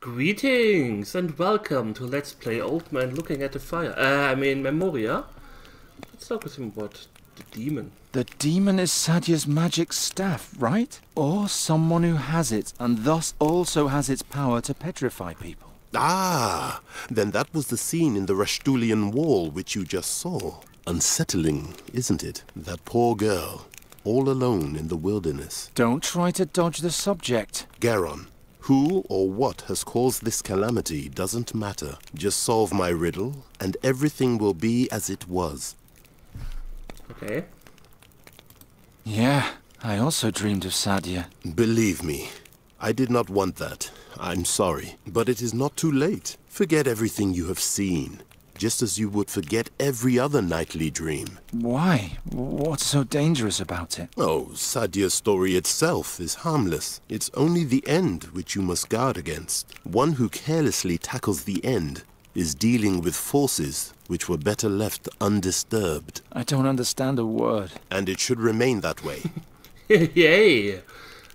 Greetings and welcome to Let's Play Old Man Looking at the Fire. Memoria. Let's talk with him about the demon. The demon is Sadia's magic staff, right? Or someone who has it, and thus also has its power to petrify people. Ah, then that was the scene in the Rashtulian wall which you just saw. Unsettling, isn't it? That poor girl, all alone in the wilderness. Don't try to dodge the subject. Garon, who or what has caused this calamity doesn't matter. Just solve my riddle, and everything will be as it was. Okay. Yeah, I also dreamed of Sadia. Believe me, I did not want that. I'm sorry, but it is not too late. Forget everything you have seen, just as you would forget every other nightly dream. Why? What's so dangerous about it? Oh, Sadia's story itself is harmless. It's only the end which you must guard against. One who carelessly tackles the end is dealing with forces which were better left undisturbed. I don't understand a word. And it should remain that way. Yay!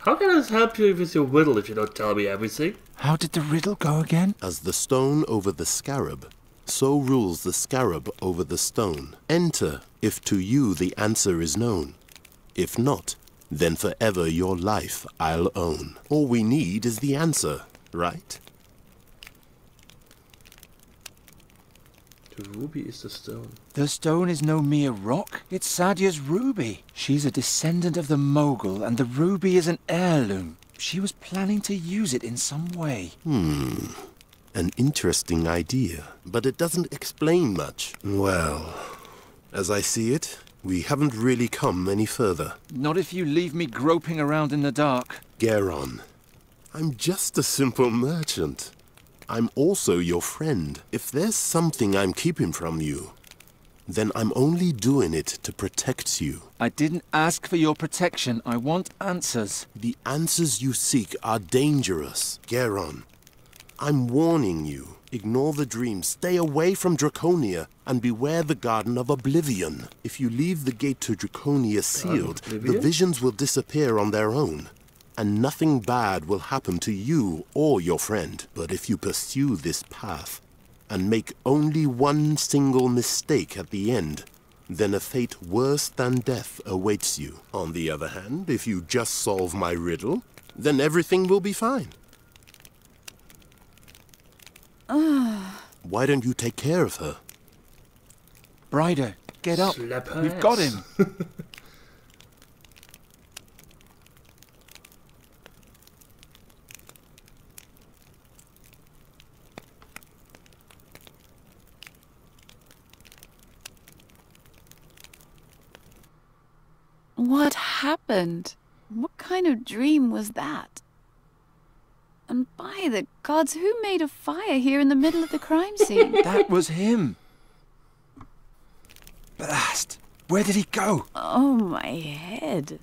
How can I help you with your riddle if you don't tell me everything? How did the riddle go again? As the stone over the scarab, so rules the scarab over the stone. Enter if to you the answer is known. If not, then forever your life I'll own. All we need is the answer, right? The ruby is the stone. The stone is no mere rock. It's Sadia's ruby. She's a descendant of the Mogul, and the ruby is an heirloom. She was planning to use it in some way. An interesting idea, but it doesn't explain much. Well, as I see it, we haven't really come any further. Not if you leave me groping around in the dark. Garon, I'm just a simple merchant. I'm also your friend. If there's something I'm keeping from you, then I'm only doing it to protect you. I didn't ask for your protection. I want answers. The answers you seek are dangerous, Garon. I'm warning you. Ignore the dream, stay away from Draconia, and beware the Garden of Oblivion. If you leave the gate to Draconia sealed, the visions will disappear on their own, and nothing bad will happen to you or your friend. But if you pursue this path, and make only one single mistake at the end, then a fate worse than death awaits you. On the other hand, if you just solve my riddle, then everything will be fine. Why don't you take care of her? Brider, get up. Slap her We've ass. got him. What happened? What kind of dream was that? And by the gods, who made a fire here in the middle of the crime scene? That was him. Blast! Where did he go? Oh, my head.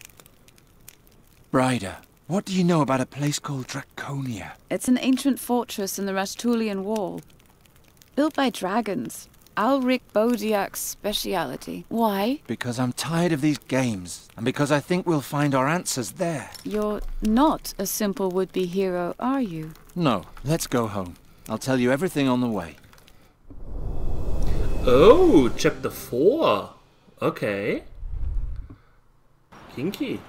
Brider, what do you know about a place called Draconia? It's an ancient fortress in the Rashtulian wall. Built by dragons. Alric Bodiak's speciality. Why? Because I'm tired of these games, and because I think we'll find our answers there. You're not a simple would-be hero, are you? No, let's go home. I'll tell you everything on the way. Oh, chapter 4. Okay. Kinky.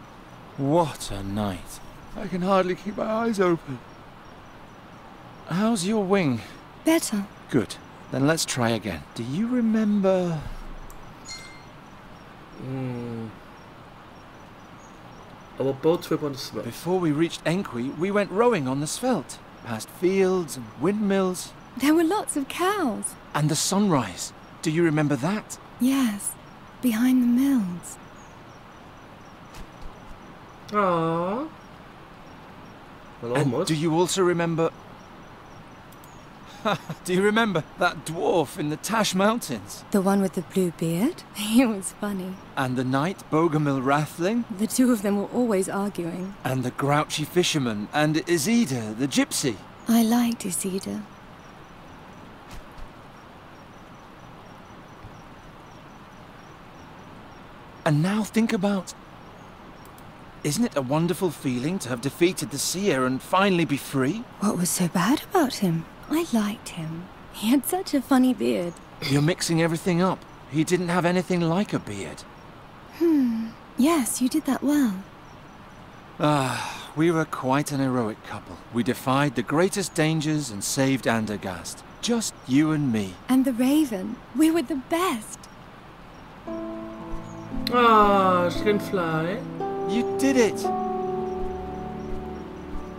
What a night. I can hardly keep my eyes open. How's your wing? Better. Good. Then let's try again. Do you remember... Our boat trip on the Svelte. Before we reached Enqui, we went rowing on the Svelte. Past fields and windmills. There were lots of cows. And the sunrise. Do you remember that? Yes, behind the mills. Aww. Well, And almost. do you also remember... Do you remember that dwarf in the Tash Mountains? The one with the blue beard? It was funny. And the knight Bogomil Rathling? The two of them were always arguing. And the grouchy fisherman? And Isida, the gypsy? I liked Isida. And now think about... Isn't it a wonderful feeling to have defeated the seer and finally be free? What was so bad about him? I liked him. He had such a funny beard. You're mixing everything up. He didn't have anything like a beard. Yes, you did that well. We were quite an heroic couple. We defied the greatest dangers and saved Andergast. Just you and me. And the raven. We were the best. Ah, she can fly. You did it!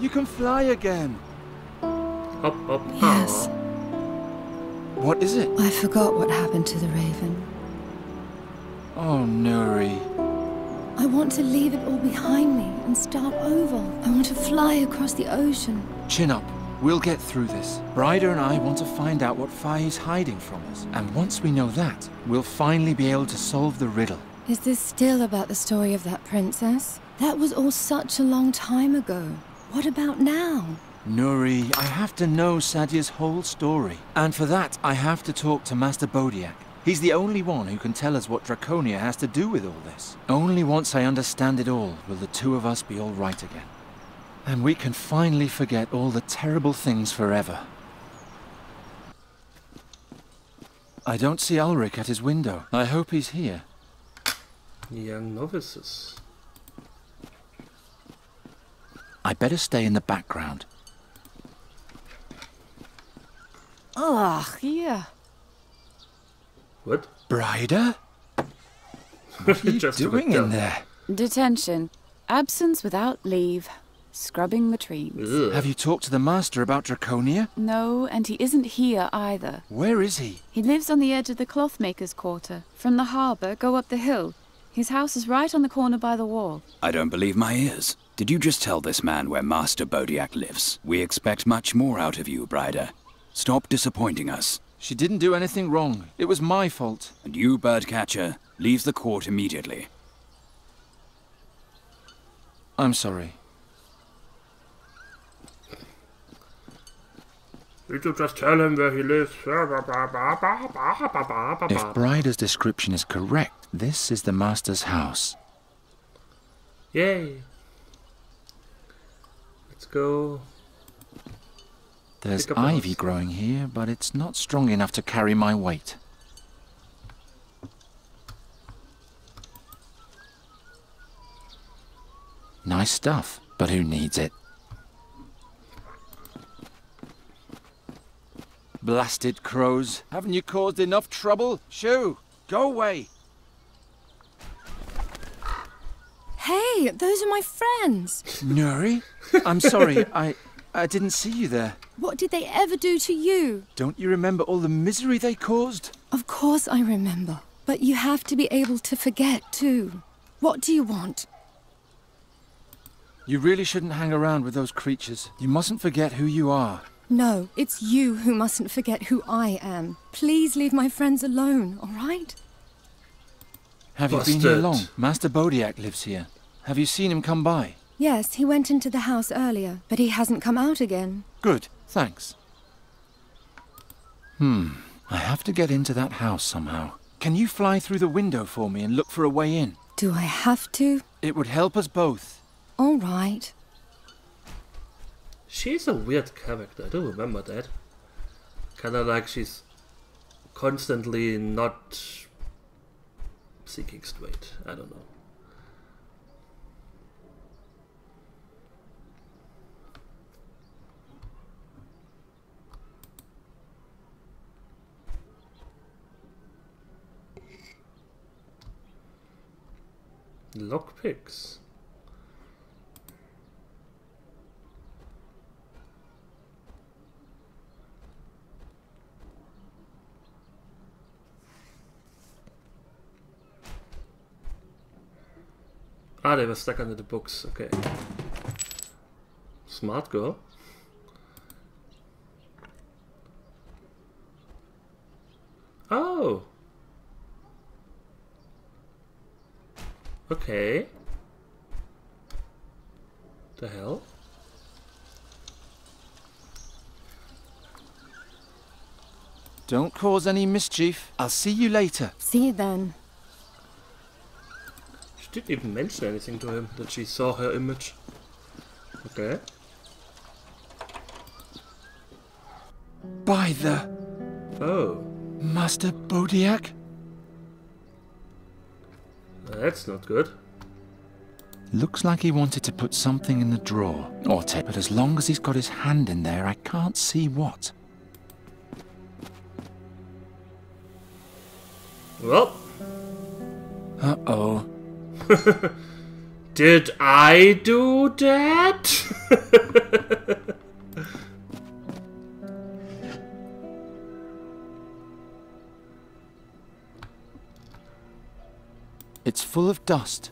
You can fly again. Hop, hop, Yes. What is it? I forgot what happened to the raven. Oh, Nuri. I want to leave it all behind me and start over. I want to fly across the ocean. Chin up. We'll get through this. Bryder and I want to find out what Fai's hiding from us. And once we know that, we'll finally be able to solve the riddle. Is this still about the story of that princess? That was all such a long time ago. What about now? Nuri, I have to know Sadia's whole story. And for that, I have to talk to Master Bodiak. He's the only one who can tell us what Draconia has to do with all this. Only once I understand it all will the two of us be all right again. And we can finally forget all the terrible things forever. I don't see Ulrich at his window. I hope he's here. Young novices. I better stay in the background. Ugh, yeah. What? Bryder? What are you Just doing in there? Detention. Absence without leave. Scrubbing latrines. Ugh. Have you talked to the master about Draconia? No, and he isn't here either. Where is he? He lives on the edge of the clothmaker's quarter. From the harbour, go up the hill. His house is right on the corner by the wall. I don't believe my ears. Did you just tell this man where Master Bodiak lives? We expect much more out of you, Bryder. Stop disappointing us. She didn't do anything wrong. It was my fault. And you, Birdcatcher, leave the court immediately. I'm sorry. We should just tell him where he lives. If Bryder's description is correct, this is the master's house. Yay. Let's go. There's Pick up a ivy house. growing here, but it's not strong enough to carry my weight. Nice stuff, but who needs it? Blasted crows. Haven't you caused enough trouble? Shoo! Go away! Hey, those are my friends. Nuri? I'm sorry, I didn't see you there. What did they ever do to you? Don't you remember all the misery they caused? Of course I remember. But you have to be able to forget, too. What do you want? You really shouldn't hang around with those creatures. You mustn't forget who you are. No, it's you who mustn't forget who I am. Please leave my friends alone, all right? Have you been here Busted. long? Master Bodiak lives here. Have you seen him come by? Yes, he went into the house earlier, but he hasn't come out again. Good, thanks. I have to get into that house somehow. Can you fly through the window for me and look for a way in? Do I have to? It would help us both. All right. She's a weird character, I do remember that. Kinda like she's constantly not seeking straight. I don't know. Lockpicks. Ah, they were stuck under the books. Okay. Smart girl. Oh. Okay. The hell? Don't cause any mischief. I'll see you later. See you then. didn't even mention anything to him that she saw her image. Okay. By the... Oh. Master Bodiak? That's not good. Looks like he wanted to put something in the drawer. Or take, but as long as he's got his hand in there, I can't see what. Well. Uh-oh. Did I do that? It's full of dust.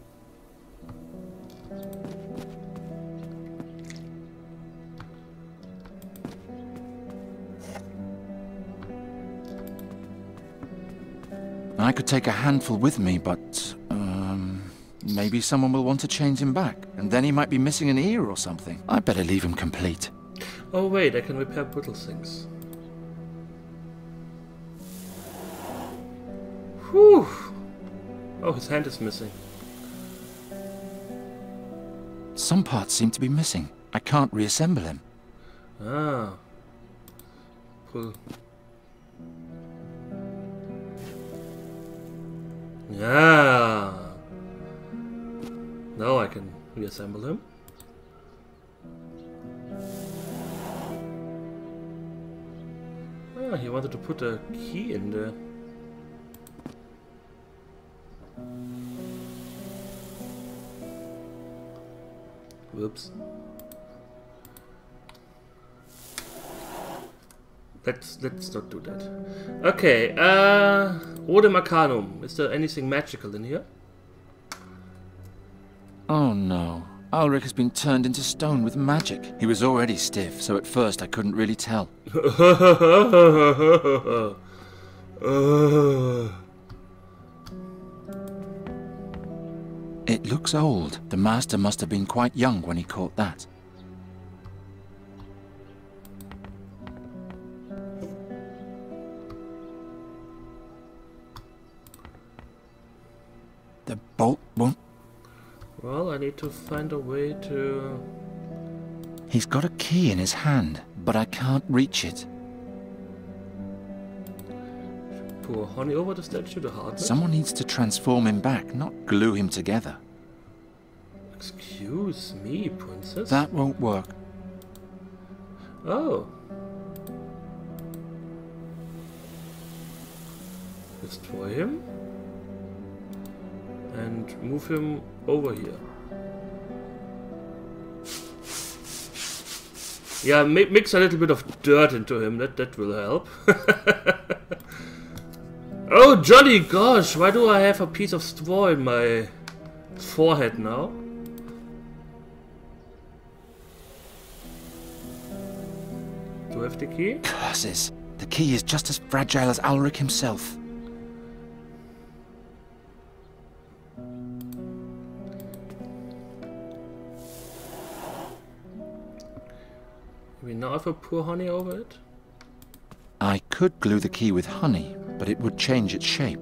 I could take a handful with me, but, maybe someone will want to change him back, and then he might be missing an ear or something. I better leave him complete. Oh wait, I can repair brittle things. Whew! Oh, his hand is missing. Some parts seem to be missing. I can't reassemble him. Ah. Cool. Yeah. Now I can reassemble him. Ah, he wanted to put a key in there. Whoops. Let's not do that. Okay, Ode Arcanum. Is there anything magical in here? Oh no. Ulrich has been turned into stone with magic. He was already stiff, so at first I couldn't really tell. It looks old. The master must have been quite young when he caught that. The bolt won't... Well, I need to find a way to... He's got a key in his hand, but I can't reach it. Pour honey over the statue to harden it? Someone needs to transform him back, not glue him together. Excuse me, princess? That won't work. Oh. Destroy him. And move him over here. Yeah, mix a little bit of dirt into him. That will help. Oh, jolly gosh! Why do I have a piece of straw in my forehead now? Do I have the key? Curses! The key is just as fragile as Ulrich himself. We now have to pour honey over it? I could glue the key with honey, but it would change its shape.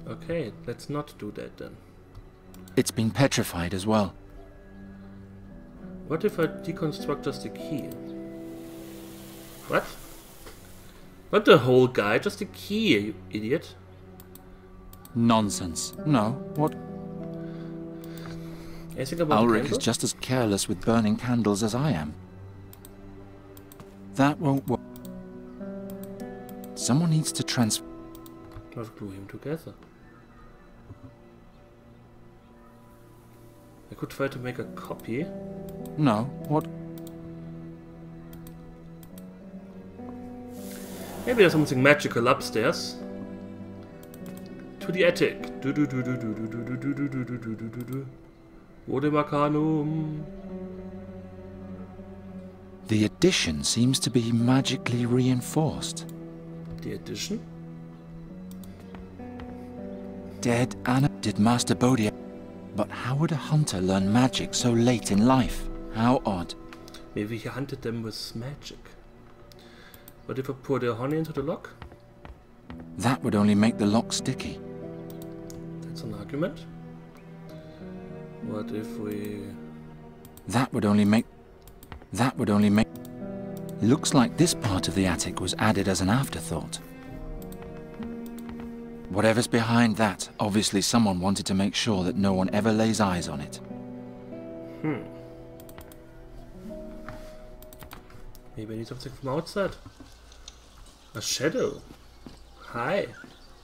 Okay, let's not do that then. It's been petrified as well. What if I deconstruct just the key? What? Not the whole guy, just the key, you idiot. Nonsense. No, what? Anything about Ulrich is just as careless with burning candles as I am. That won't work. Someone needs to Let's glue him together. I could try to make a copy. No, what? Maybe there's something magical upstairs. To the attic. Do do do do do do do do do do do do do do do. Ode Arcanum. The addition seems to be magically reinforced. The addition? Dead Anna did Master Bodiak. But how would a hunter learn magic so late in life? How odd. Maybe he hunted them with magic. What if I pour the honey into the lock? That would only make the lock sticky. That's an argument. What if we... That would only make... Looks like this part of the attic was added as an afterthought. Whatever's behind that, obviously someone wanted to make sure that no one ever lays eyes on it. Maybe I need something from outside. A shadow. Hi.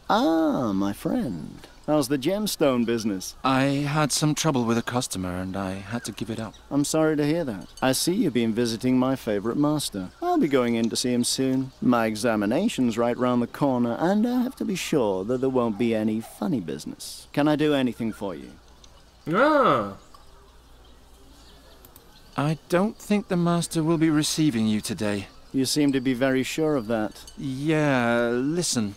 Ah, my friend. How's the gemstone business? I had some trouble with a customer and I had to give it up. I'm sorry to hear that. I see you've been visiting my favorite master. I'll be going in to see him soon. My examination's right round the corner, and I have to be sure that there won't be any funny business. Can I do anything for you? Ah. I don't think the master will be receiving you today. You seem to be very sure of that. Yeah, listen.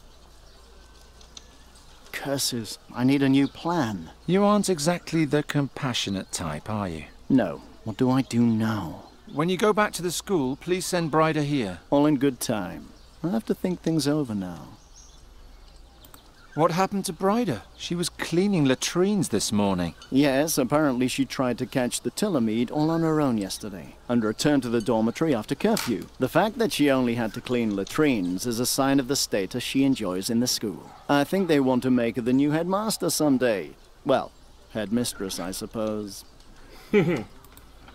Curses. I need a new plan. You aren't exactly the compassionate type, are you? No. What do I do now? When you go back to the school, please send Bryder here. All in good time. I have to think things over now. What happened to Bryder? She was cleaning latrines this morning. Yes, apparently she tried to catch the Tillamede all on her own yesterday, and returned to the dormitory after curfew. The fact that she only had to clean latrines is a sign of the status she enjoys in the school. I think they want to make her the new headmaster someday. Well, headmistress, I suppose.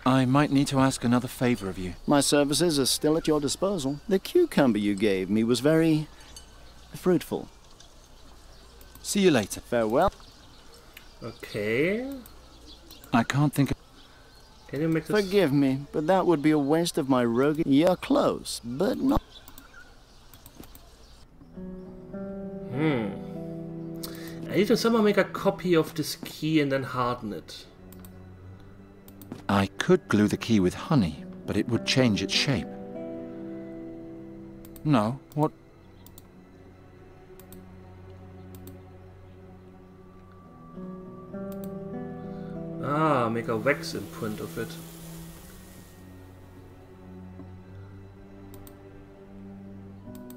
I might need to ask another favor of you. My services are still at your disposal. The cucumber you gave me was very... fruitful. See you later. Farewell. Okay. I can't think of... Can you make this... Forgive me, but that would be a waste of my rogue... You're close, but not... I need to somehow make a copy of this key and then harden it. I could glue the key with honey, but it would change its shape. No, what... Ah, make a wax imprint of it.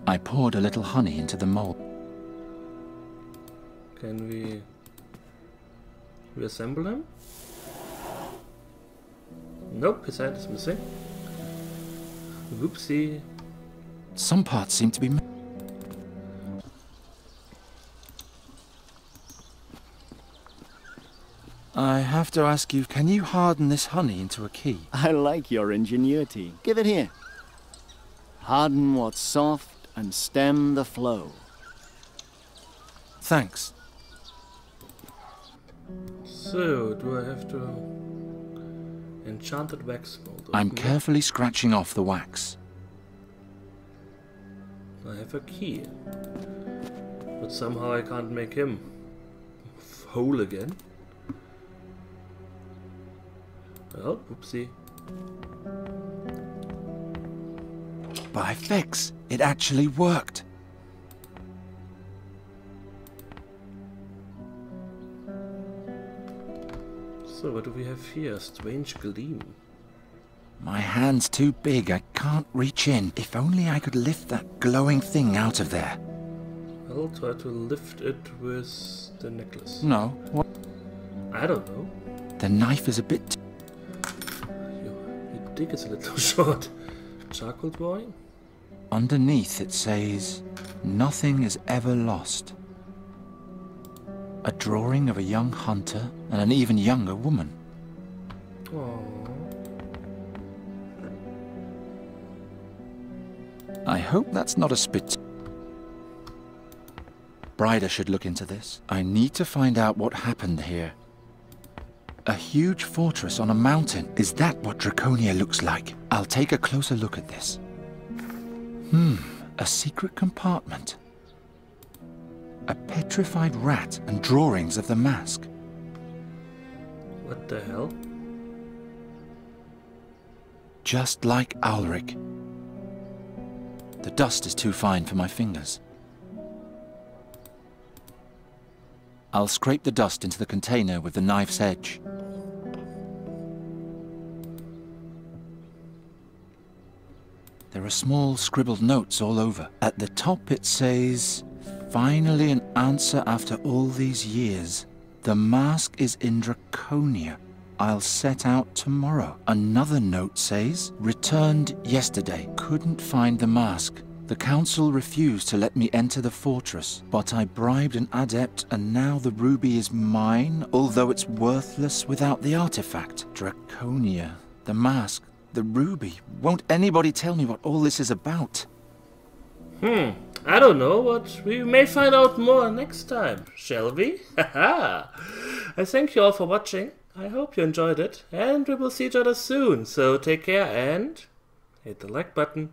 I poured a little honey into the mold. Can we reassemble him? Nope, his hand is missing. Whoopsie. Some parts seem to be... I have to ask you, can you harden this honey into a key? I like your ingenuity. Give it here. Harden what's soft and stem the flow. Thanks. So, do I have to... Enchanted wax mold. I'm open it? carefully scratching off the wax. I have a key. But somehow I can't make him whole again. Well, oopsie. By fix, it actually worked. So what do we have here? Strange gleam. My hand's too big, I can't reach in. If only I could lift that glowing thing out of there. I'll try to lift it with the necklace. No, what? I don't know. The knife is a bit... Your dick is a little short. Charcoal drawing? Underneath it says, nothing is ever lost. A drawing of a young hunter and an even younger woman. Aww. I hope that's not a spit. Bryder should look into this. I need to find out what happened here. A huge fortress on a mountain. Is that what Draconia looks like? I'll take a closer look at this. A secret compartment. A petrified rat and drawings of the mask. What the hell? Just like Ulrich. The dust is too fine for my fingers. I'll scrape the dust into the container with the knife's edge. There are small scribbled notes all over. At the top it says, "Finally an answer after all these years. The mask is in Draconia. I'll set out tomorrow. Another note says, returned yesterday. Couldn't find the mask. The council refused to let me enter the fortress, but I bribed an adept and now the ruby is mine, although it's worthless without the artifact. Draconia, the mask, the ruby. Won't anybody tell me what all this is about? I don't know, but we may find out more next time, shall we? Haha! I thank you all for watching. I hope you enjoyed it, and we will see each other soon. So take care and hit the like button.